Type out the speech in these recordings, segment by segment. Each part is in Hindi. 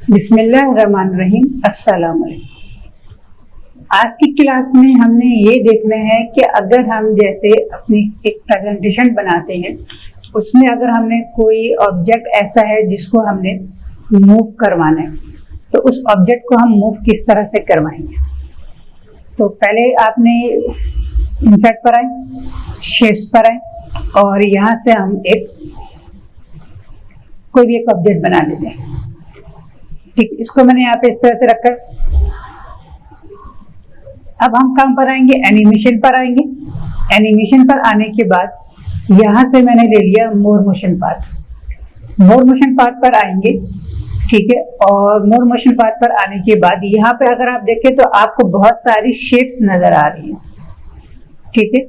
बिस्मिल्लाहिर्रहमानिर्रहीम। अस्सलाम वालेकुम। आज की क्लास में हमने ये देखना है कि अगर हम जैसे अपनी एक प्रेजेंटेशन बनाते हैं, उसमें अगर हमने कोई ऑब्जेक्ट ऐसा है जिसको हमने मूव करवाना है, तो उस ऑब्जेक्ट को हम मूव किस तरह से करवाएंगे। तो पहले आपने इंसर्ट पर आए, शेप्स पर आए और यहाँ से हम कोई भी एक ऑब्जेक्ट बना लेते हैं। ठीक, इसको मैंने यहाँ पे इस तरह से रखा। अब हम कहाँ पर आएंगे, एनिमेशन पर आएंगे। एनिमेशन पर आने के बाद यहाँ से मैंने ले लिया मोर मोशन पाथ। मोर मोशन पाथ पर आएंगे, ठीक है। और मोर मोशन पाथ पर आने के बाद यहाँ पे अगर आप देखें तो आपको बहुत सारी शेप्स नजर आ रही हैं, ठीक है।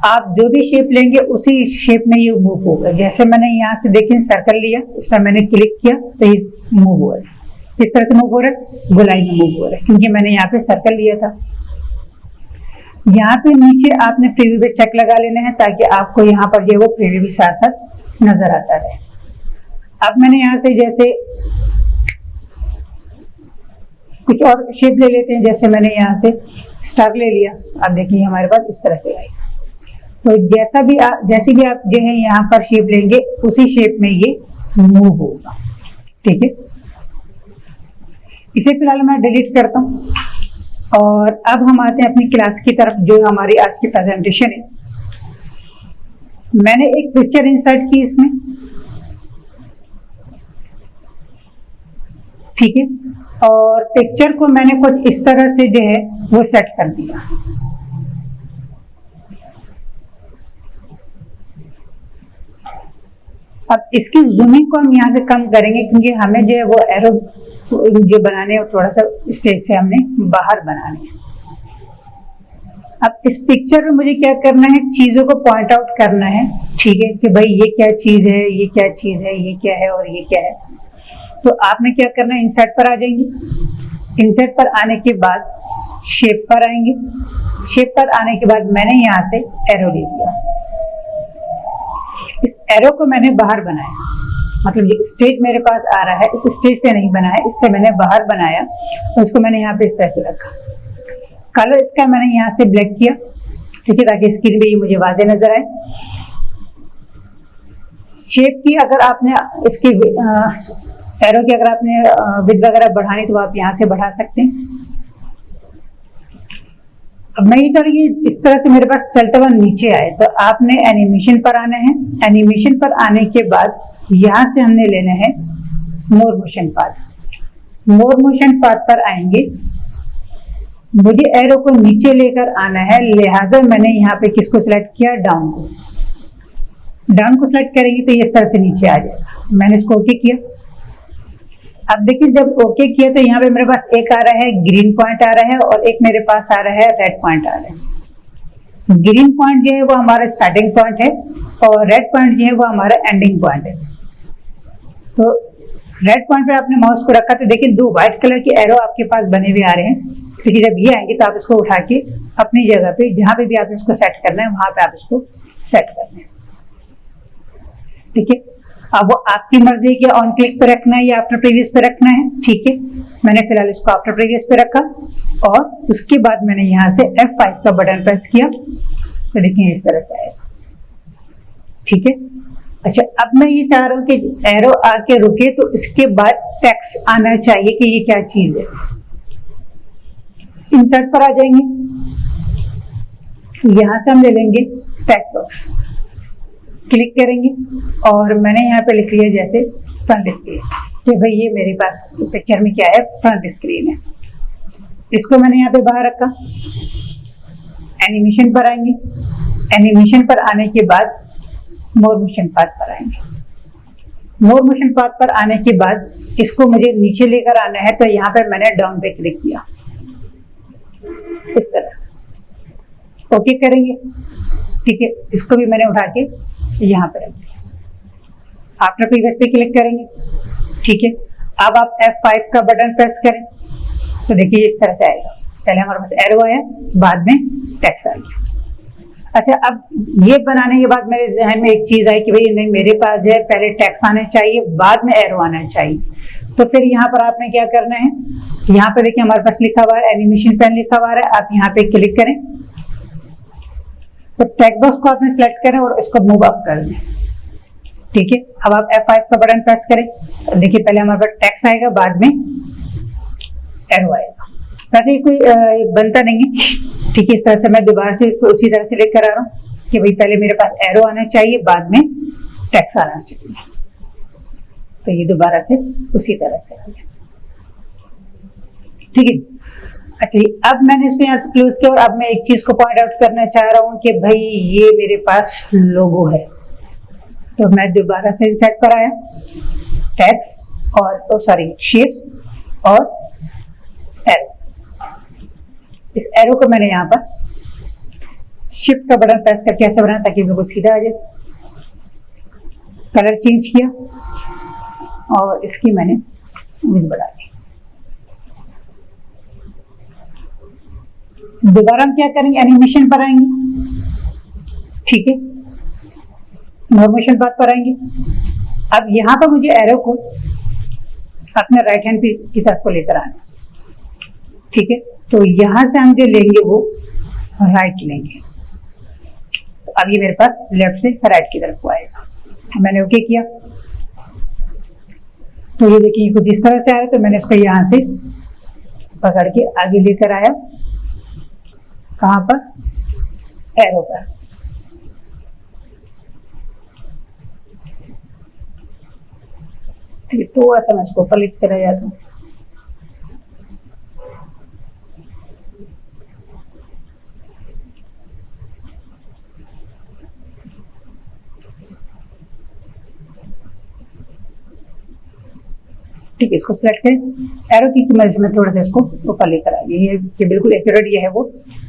आप जो भी शेप लेंगे उसी शेप में ये मूव होगा। जैसे मैंने यहाँ से देखें सर्कल लिया, इस पर मैंने क्लिक किया तो ये मूव हो रहा है। किस तरह से मूव हो रहा है, गोलाई में मूव हो रहा है, क्योंकि मैंने यहाँ पे सर्कल लिया था। यहाँ पे नीचे आपने प्रीव्यू पे चेक लगा लेना है ताकि आपको यहाँ पर जो है वो प्रीव्यू भी साथ साथ नजर आता रहे। अब मैंने यहाँ से जैसे कुछ और शेप ले लेते हैं। जैसे मैंने यहाँ से स्टार ले लिया, अब देखिए हमारे पास इस तरह से आई। तो जैसे भी आप जो है यहाँ पर शेप लेंगे उसी शेप में ये मूव होगा, ठीक है। इसे फिलहाल मैं डिलीट करता हूं और अब हम आते हैं अपनी क्लास की तरफ, जो हमारी आज की प्रेजेंटेशन है। मैंने एक पिक्चर इंसर्ट की इसमें, ठीक है। और पिक्चर को मैंने कुछ इस तरह से जो है वो सेट कर दिया। अब इसकी जूमिंग को हम यहाँ से कम करेंगे क्योंकि हमें जो है वो एरो जो बनाने हैं थोड़ा सा स्टेज से हमने बाहर बनाने हैं। अब इस पिक्चर में मुझे क्या करना है, चीजों को पॉइंट आउट करना है, ठीक है, कि भाई ये क्या चीज है, ये क्या चीज है, ये क्या है और ये क्या है। तो आपने क्या करना है, इंसर्ट पर आ जाएंगे। इंसर्ट पर आने के बाद शेप पर आएंगे। शेप पर आने के बाद मैंने यहाँ से एरो ले लिया। इस एरो को मैंने बाहर बनाया, मतलब ये स्टेज मेरे पास आ रहा है, इस स्टेज पे नहीं बनाया, इससे मैंने बाहर बनाया। तो उसको मैंने यहाँ पे इस तरह से रखा। कलर इसका मैंने यहाँ से ब्लैक किया, ठीक है, ताकि स्क्रीन पे ये मुझे वाज़े नजर आए। शेप की अगर आपने इसकी एरो की अगर आपने विड्थ वगैरह बढ़ानी तो आप यहाँ से बढ़ा सकते हैं। अब मैं ये इस तरह से मेरे पास चलता हुआ नीचे आए तो आपने एनिमेशन पर आना है। एनिमेशन पर आने के बाद यहाँ से हमने लेना है मोर मोशन पाथ। मोर मोशन पाथ पर आएंगे, मुझे एरो को नीचे लेकर आना है, लिहाजा मैंने यहाँ पे किसको सिलेक्ट किया, डाउन को। डाउन को सिलेक्ट करेंगे तो ये इस तरह से नीचे आ जाएगा। मैंने इसको ओके किया। अब देखिए जब ओके किया तो यहाँ पे मेरे पास एक आ रहा है ग्रीन पॉइंट आ रहा है और एक मेरे पास आ रहा है रेड पॉइंट आ रहा है। ग्रीन पॉइंट जो है वो हमारा स्टार्टिंग पॉइंट है और रेड पॉइंट जो है वो हमारा एंडिंग पॉइंट है। तो रेड पॉइंट पे आपने माउस को रखा तो देखिए दो व्हाइट कलर के एरो आपके पास बने हुए आ रहे हैं, क्योंकि जब ये आएंगे तो आप इसको उठा के अपनी जगह पे जहां पे भी आपने इसको सेट करना है वहां पे आप इसको सेट करना है, ठीक है। अब वो आपकी मर्जी कि ऑन क्लिक पे रखना है या आफ्टर प्रीवियस पे रखना है, ठीक है। मैंने फिलहाल इसको आफ्टर प्रीवियस पे रखा और उसके बाद मैंने यहाँ से F5 का बटन प्रेस किया तो देखिए इस तरह से आएगा, ठीक है। अच्छा, अब मैं ये चाह रहा हूँ कि एरो आके रुके तो इसके बाद टेक्स्ट आना चाहिए कि ये क्या चीज है। इंसर्ट पर आ जाएंगे, यहाँ से हम ले लेंगे टेक्स्ट बॉक्स, क्लिक करेंगे और मैंने यहाँ पे लिख लिया जैसे फ्रंट स्क्रीन, कि भाई ये मेरे पास पिक्चर में क्या है, फ्रंट स्क्रीन है। इसको मैंने यहाँ पे बाहर रखा। एनिमेशन पर आएंगे। एनिमेशन पर आने के बाद मोर मोशन पाथ पर आएंगे। मोर मोशन पाथ पर आने के बाद इसको मुझे नीचे लेकर आना है तो यहाँ पे मैंने डाउन पे क्लिक किया इस तरह से, ओके करेंगे, ठीक है। इसको भी मैंने उठा के यहाँ पे रख दिया। आफ्टर प्रीवियस पे क्लिक करेंगे, ठीक है। अब आप F5 का बटन प्रेस करें तो देखिए इस तरह से आएगा। पहले हमारे पास एरो आया, बाद में टेक्स्ट आ गया। अच्छा, अब ये बनाने के बाद मेरे जहन में एक चीज आई कि भाई नहीं, मेरे पास जो है पहले टेक्स्ट आना चाहिए, बाद में एरो आना चाहिए। तो फिर यहाँ पर आपने क्या करना है, यहाँ पे देखिए हमारे पास लिखा हुआ है एनिमेशन पैन लिखा हुआ है, आप यहाँ पे क्लिक करें तो टेक्स्ट बॉक्स को आपने सेलेक्ट करें और इसको मूव अप कर दें। ठीक है, अब आप F5 का बटन प्रेस करें। देखिए पहले हमारे पास टेक्स्ट आएगा, बाद में एरो आएगा। वैसे कोई बनता नहीं है, ठीक है। इस तरह से मैं दोबारा से उसी तरह से लेकर आ रहा हूँ कि भाई पहले मेरे पास एरो आना चाहिए, बाद में टेक्स्ट आना चाहिए। तो ये दोबारा से उसी तरह से आ गया। ठीक है, अच्छा जी, अब मैंने इसको यहाँ से क्लोज किया और अब मैं एक चीज को पॉइंट आउट करना चाह रहा हूँ कि भाई ये मेरे पास लोगो है। तो मैं दोबारा से इंसर्ट पर आया, टेक्स्ट और शेप्स और एरो। इस एरो को मैंने यहाँ पर शिफ्ट का बटन प्रेस करके ऐसे बनाया ताकि बिल्कुल सीधा आ जाए। कलर चेंज किया और इसकी मैंने विड्थ बढ़ा दी। दोबारा हम क्या करेंगे, एनिमेशन पर आएंगे। ठीक है, मोशन पाथ पर आएंगे। अब यहाँ पर मुझे एरो को अपने राइट हैंड की तरफ को लेकर आना। ठीक है, तो यहाँ से हम जो लेंगे वो राइट लेंगे। तो अब ये मेरे पास लेफ्ट से राइट की तरफ को आएगा। मैंने ओके किया तो ये देखिए कुछ इस तरह से आ रहा है। तो मैंने इसको यहाँ से पकड़ के आगे लेकर आया, कहाँ पर, एरो पर। ठीक है, थोड़ा सा मैं इसको ऊपर लेकर चला जाता हूँ। ठीक है, इसको सिलेक्ट करें, एरो की मदद से मैं थोड़ा सा इसको ऊपर लेकर आ गई। ये कि बिल्कुल एक्यूरेट ये है वो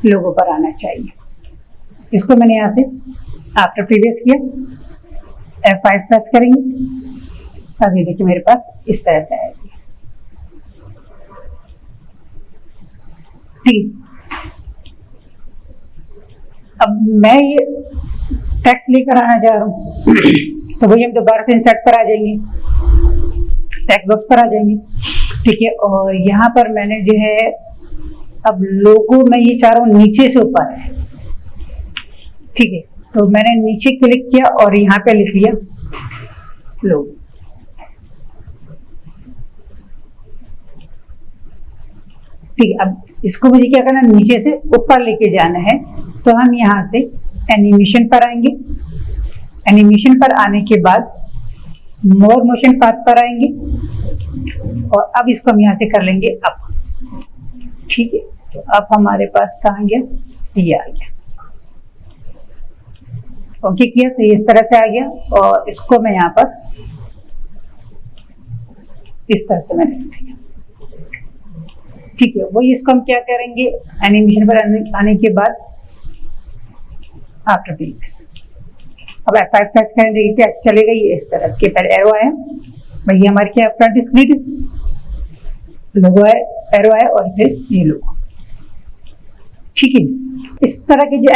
लोगो पर आना चाहिए। इसको मैंने यहाँ से आफ्टर प्रीवियस किया, F5 प्रेस करेंगे। अब ये देखिए मेरे पास इस तरह से आएगी। ठीक, अब मैं ये टेक्स्ट लेकर आना चाह रहा हूँ तो वही हम दोबारा से इंसर्ट पर आ जाएंगे, टेक्स्ट बॉक्स पर आ जाएंगे। ठीक है, और यहाँ पर मैंने जो है अब लोगो मैं ये चाह रहा हूँ नीचे से ऊपर है। ठीक है, तो मैंने नीचे क्लिक किया और यहाँ पे लिख लिया लोगो। ठीक है, अब इसको मुझे क्या करना है, नीचे से ऊपर लेके जाना है। तो हम यहाँ से एनिमेशन पर आएंगे। एनिमेशन पर आने के बाद मोर मोशन पाथ पर आएंगे और अब इसको हम यहाँ से कर लेंगे अप। ठीक है, तो अब हमारे पास कहाँ गया, ये आ गया। ओके किया तो ये इस तरह से आ गया और इसको मैं यहाँ पर इस तरह से मैंने लिया। ठीक है, वही इसको हम क्या करेंगे, एनिमेशन पर आने के बाद आफ्टर प्रीवियस, अब F5 प्रेस करें, देखिए कैसे चलेगा। ये इस तरह से पहले एरो आया, भैया हमारे क्या फ्रंट स्क्रीन लोगो है, एरो है और फिर ये लोगो। ठीक है, इस तरह की जो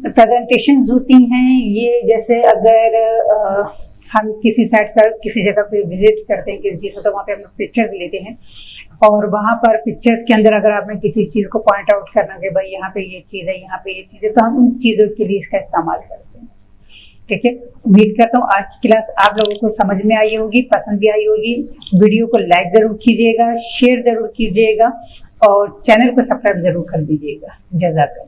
प्रेजेंटेशंस होती हैं, ये जैसे अगर हम किसी साइट पर किसी जगह पे विजिट करते हैं किसी चीज़ को, तो वहाँ पे हम पिक्चर्स लेते हैं और वहाँ पर पिक्चर्स के अंदर अगर आपने किसी चीज़ को पॉइंट आउट करना कि भाई यहाँ पे ये चीज़ है, यहाँ पे ये चीज़ है, तो हम उन चीज़ों के लिए इसका इस्तेमाल करते हैं। ठीक है, उम्मीद करता हूँ आज की क्लास आप लोगों को समझ में आई होगी, पसंद भी आई होगी। वीडियो को लाइक जरूर कीजिएगा, शेयर जरूर कीजिएगा और चैनल को सब्सक्राइब जरूर कर दीजिएगा। जज़ाकल्लाह।